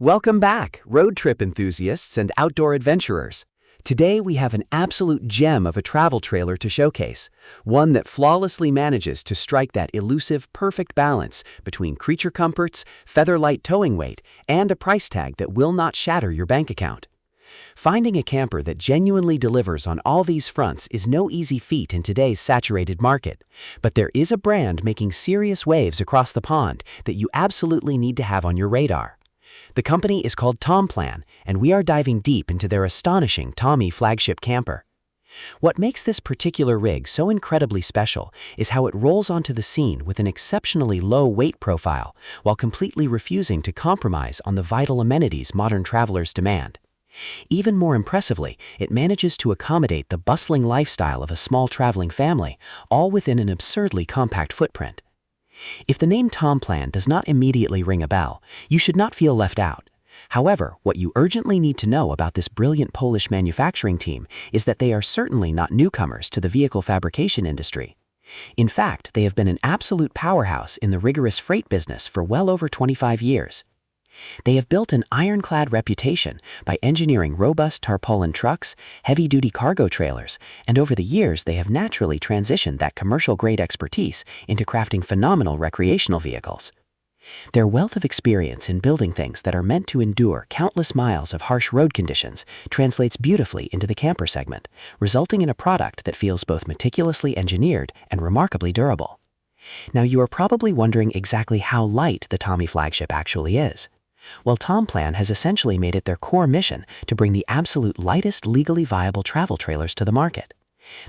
Welcome back, road trip enthusiasts and outdoor adventurers. Today we have an absolute gem of a travel trailer to showcase, one that flawlessly manages to strike that elusive perfect balance between creature comforts, feather-light towing weight, and a price tag that will not shatter your bank account. Finding a camper that genuinely delivers on all these fronts is no easy feat in today's saturated market, but there is a brand making serious waves across the pond that you absolutely need to have on your radar. The company is called Tomplan, and we are diving deep into their astonishing Tommy flagship camper. What makes this particular rig so incredibly special is how it rolls onto the scene with an exceptionally low weight profile while completely refusing to compromise on the vital amenities modern travelers demand. Even more impressively, it manages to accommodate the bustling lifestyle of a small traveling family, all within an absurdly compact footprint. If the name Tomplan does not immediately ring a bell, you should not feel left out. However, what you urgently need to know about this brilliant Polish manufacturing team is that they are certainly not newcomers to the vehicle fabrication industry. In fact, they have been an absolute powerhouse in the rigorous freight business for well over 25 years. They have built an ironclad reputation by engineering robust tarpaulin trucks, heavy-duty cargo trailers, and over the years they have naturally transitioned that commercial-grade expertise into crafting phenomenal recreational vehicles. Their wealth of experience in building things that are meant to endure countless miles of harsh road conditions translates beautifully into the camper segment, resulting in a product that feels both meticulously engineered and remarkably durable. Now you are probably wondering exactly how light the Tommy flagship actually is. Well, Tomplan has essentially made it their core mission to bring the absolute lightest legally viable travel trailers to the market.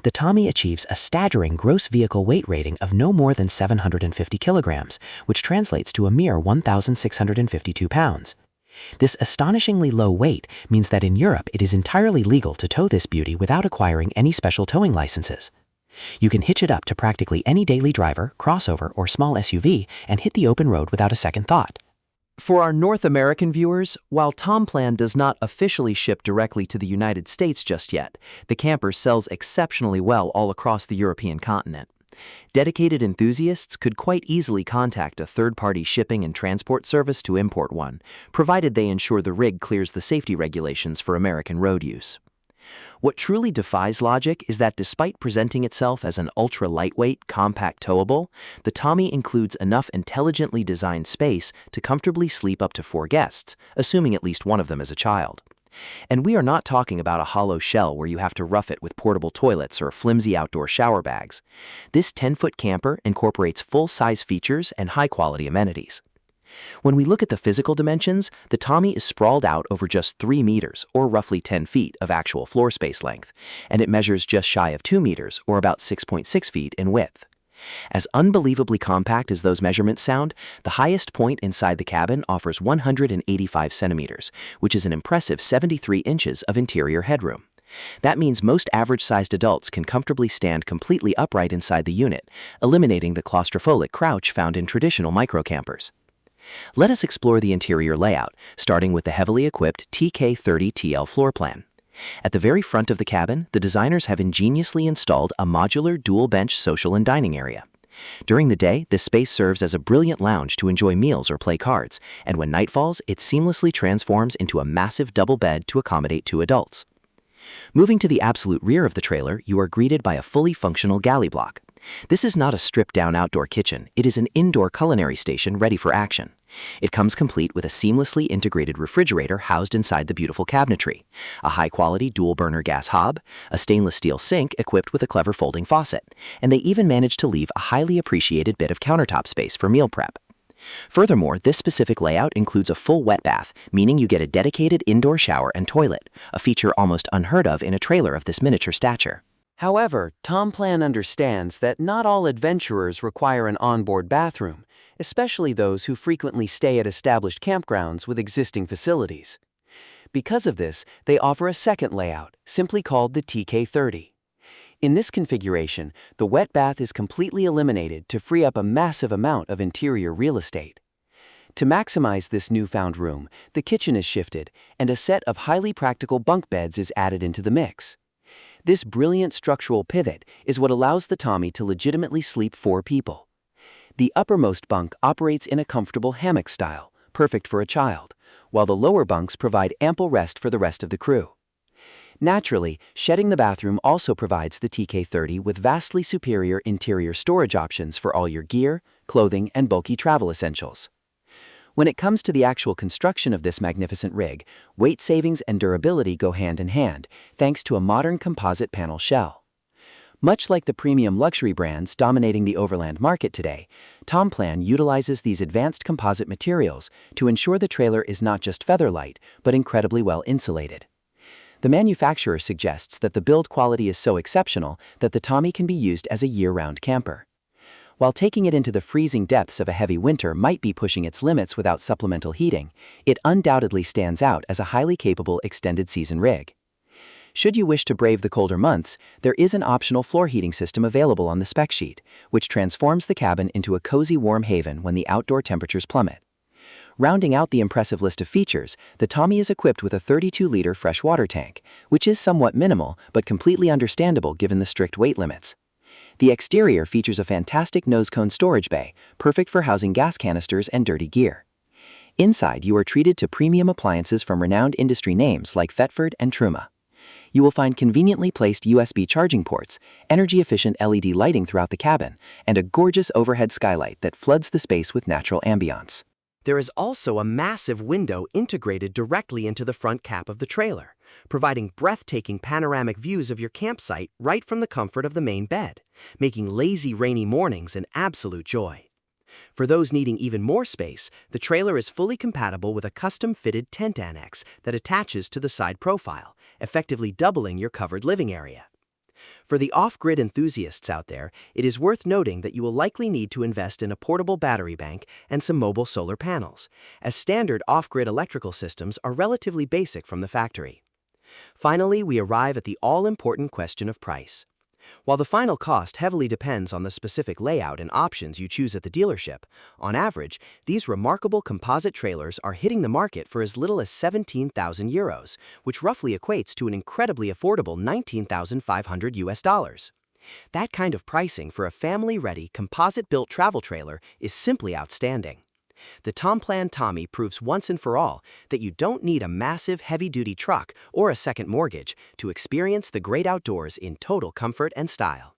The Tommy achieves a staggering gross vehicle weight rating of no more than 750 kilograms, which translates to a mere 1,652 pounds. This astonishingly low weight means that in Europe it is entirely legal to tow this beauty without acquiring any special towing licenses. You can hitch it up to practically any daily driver, crossover, or small SUV and hit the open road without a second thought. For our North American viewers, while Tomplan does not officially ship directly to the United States just yet, the camper sells exceptionally well all across the European continent. Dedicated enthusiasts could quite easily contact a third-party shipping and transport service to import one, provided they ensure the rig clears the safety regulations for American road use. What truly defies logic is that despite presenting itself as an ultra-lightweight, compact towable, the Tommy includes enough intelligently designed space to comfortably sleep up to 4 guests, assuming at least one of them is a child. And we are not talking about a hollow shell where you have to rough it with portable toilets or flimsy outdoor shower bags. This 10-foot camper incorporates full-size features and high-quality amenities. When we look at the physical dimensions, the Tommy is sprawled out over just 3 meters, or roughly 10 feet of actual floor space length, and it measures just shy of 2 meters, or about 6.6 feet in width. As unbelievably compact as those measurements sound, the highest point inside the cabin offers 185 centimeters, which is an impressive 73 inches of interior headroom. That means most average-sized adults can comfortably stand completely upright inside the unit, eliminating the claustrophobic crouch found in traditional microcampers. Let us explore the interior layout, starting with the heavily equipped TK30TL floor plan. At the very front of the cabin, the designers have ingeniously installed a modular dual-bench social and dining area. During the day, this space serves as a brilliant lounge to enjoy meals or play cards, and when night falls, it seamlessly transforms into a massive double bed to accommodate 2 adults. Moving to the absolute rear of the trailer, you are greeted by a fully functional galley block. This is not a stripped-down outdoor kitchen, it is an indoor culinary station ready for action. It comes complete with a seamlessly integrated refrigerator housed inside the beautiful cabinetry, a high-quality dual-burner gas hob, a stainless steel sink equipped with a clever folding faucet, and they even managed to leave a highly appreciated bit of countertop space for meal prep. Furthermore, this specific layout includes a full wet bath, meaning you get a dedicated indoor shower and toilet, a feature almost unheard of in a trailer of this miniature stature. However, Tomplan understands that not all adventurers require an onboard bathroom, especially those who frequently stay at established campgrounds with existing facilities. Because of this, they offer a second layout, simply called the TK30. In this configuration, the wet bath is completely eliminated to free up a massive amount of interior real estate. To maximize this newfound room, the kitchen is shifted, and a set of highly practical bunk beds is added into the mix. This brilliant structural pivot is what allows the Tommy to legitimately sleep 4 people. The uppermost bunk operates in a comfortable hammock style, perfect for a child, while the lower bunks provide ample rest for the rest of the crew. Naturally, shedding the bathroom also provides the TK30 with vastly superior interior storage options for all your gear, clothing, and bulky travel essentials. When it comes to the actual construction of this magnificent rig, weight savings and durability go hand in hand, thanks to a modern composite panel shell. Much like the premium luxury brands dominating the overland market today, Tomplan utilizes these advanced composite materials to ensure the trailer is not just featherlight, but incredibly well insulated. The manufacturer suggests that the build quality is so exceptional that the Tommy can be used as a year-round camper. While taking it into the freezing depths of a heavy winter might be pushing its limits without supplemental heating, it undoubtedly stands out as a highly capable extended season rig. Should you wish to brave the colder months, there is an optional floor heating system available on the spec sheet, which transforms the cabin into a cozy warm haven when the outdoor temperatures plummet. Rounding out the impressive list of features, the Tommy is equipped with a 32-liter freshwater tank, which is somewhat minimal but completely understandable given the strict weight limits. The exterior features a fantastic nose cone storage bay, perfect for housing gas canisters and dirty gear. Inside, you are treated to premium appliances from renowned industry names like Thetford and Truma. You will find conveniently placed USB charging ports, energy-efficient LED lighting throughout the cabin, and a gorgeous overhead skylight that floods the space with natural ambiance. There is also a massive window integrated directly into the front cap of the trailer, providing breathtaking panoramic views of your campsite right from the comfort of the main bed, making lazy rainy mornings an absolute joy. For those needing even more space, the trailer is fully compatible with a custom-fitted tent annex that attaches to the side profile, effectively doubling your covered living area. For the off-grid enthusiasts out there, it is worth noting that you will likely need to invest in a portable battery bank and some mobile solar panels, as standard off-grid electrical systems are relatively basic from the factory. Finally, we arrive at the all-important question of price. While the final cost heavily depends on the specific layout and options you choose at the dealership, on average, these remarkable composite trailers are hitting the market for as little as €17,000, which roughly equates to an incredibly affordable $19,500. That kind of pricing for a family-ready, composite-built travel trailer is simply outstanding. The Tomplan Tommy proves once and for all that you don't need a massive heavy-duty truck or a second mortgage to experience the great outdoors in total comfort and style.